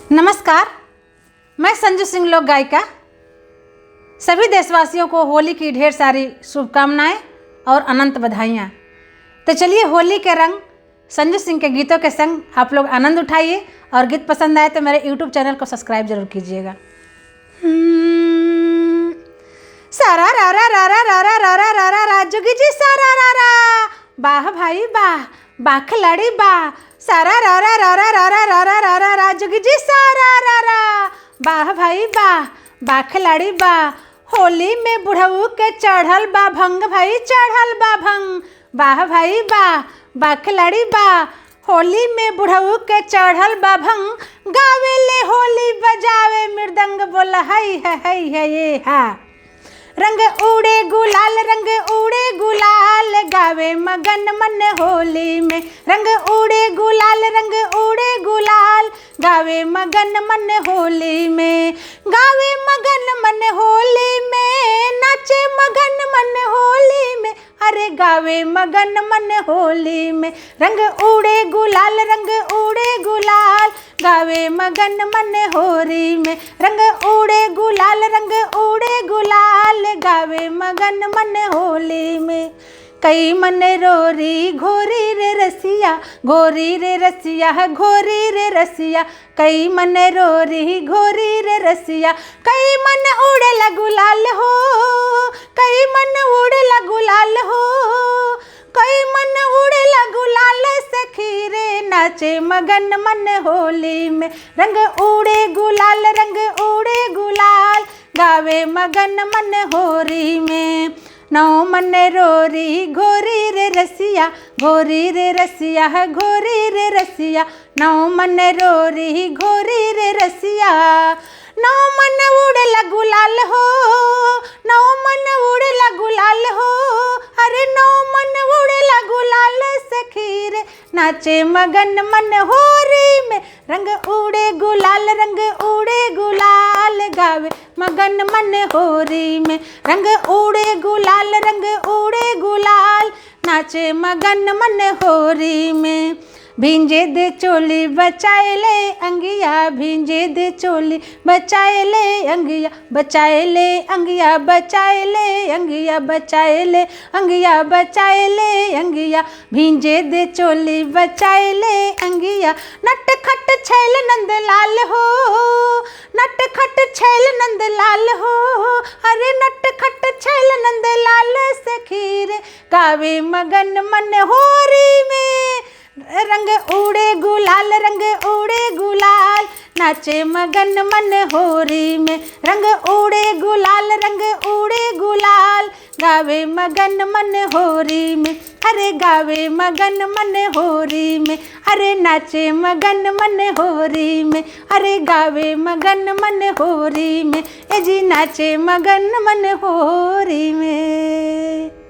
नमस्कार, मैं संजू सिंह लोक गायिका। सभी देशवासियों को होली की ढेर सारी शुभकामनाएं और अनंत बधाइयाँ। तो चलिए होली के रंग संजू सिंह के गीतों के संग आप लोग आनंद उठाइए और गीत पसंद आए तो मेरे यूट्यूब चैनल को सब्सक्राइब जरूर कीजिएगा। सारा रा रा रा रा रा रा रा रा रा रा रा जोगी जी सारा रा रा, बाह भाई बाह, बाह खिलाड़ी बाह, सारा रा रा रा रा रा रा रा रा रा रा रा जोगी जी सारा रा रा, बाह भाई बाह, बाह खिलाड़ी बाह। होली में बुढ़ऊ के चढ़ल बा भंग भाई, चढ़ल बा भंग, बाह भाई बाह, बाह खिलाड़ी बाह। होली में बुढ़ऊ के चढ़ल बा भंग, गावे ले होली बजावे मृदंग, बोला है ये हा। रंग उड़े गुलाल, रंग उड़े गुलाल, गावे मगन मन होली में। रंग उड़े गुलाल, रंग उड़े गुलाल, गावे मगन मन होली में। गावे मगन मन होली में, नाचे मगन मन होली में, अरे गावे मगन मन होली में। रंग उड़े गुलाल, रंग उड़े गुलाल, गावे मगन मन होली में। रंग उड़े गुलाल, रंग उड़े गुलाल, गावे मगन मन होली में। कई मन रोरी घोरी रे रसिया, घोरी रे रसिया, घोरी रे रसिया। कई मन रोरी घोरी रे रसिया, कई मन उड़े गुलाल हो, कई मन उड़े गुलाल हो, कई मन उड़े गुलाल सखी रे, नाचे मगन मन होली में। रंग उड़े गुलाल, रंग उड़े गुलाल, गावे मगन मन होली में। नौ मन रोरी घोरी रे रसिया, घोरी रे रसिया, घोरी रे रसिया। नौ मन रोरी घोरी रे रसिया, नौ मन उड़े गुलाल हो, नौ मन उड़े गुलाल हो, अरे नौ मन उड़े गुलाल सखी रे, नाचे मगन मन होरी में। रंग उड़े गुलाल, रंग उड़े गुलाल, गावे मगन मन होरी में। रंग उड़े गुलाल, रंग उड़े गुलाल, नाचे मगन मन होरी में। भींजे दे चोली बचाए ले अंगिया, भींजे दे चोली बचाए ले अंगिया, बचाए ले अंगिया, बचाए ले अंगिया, बचाए ले अंगिया, बचाए ले अंगिया। भींजे दे चोली बचाए ले अंगिया। नट खट छैल नंद लाल हो, नट खट छैल नंद लाल हो, अरे नट खट छैल नंद लाल सखी रे, गावे मगन मन होरी में। रंग उड़े गुलाल, रंग उड़े गुलाल, नाचे मगन मन होरी में। रंग उड़े गुलाल, रंग उड़े गुलाल, गावे मगन मन होरी में, अरे गावे मगन मन होरी में, अरे नाचे मगन मन होरी में, अरे गावे मगन मन होरी में, ए जी नाचे मगन मन होरी में।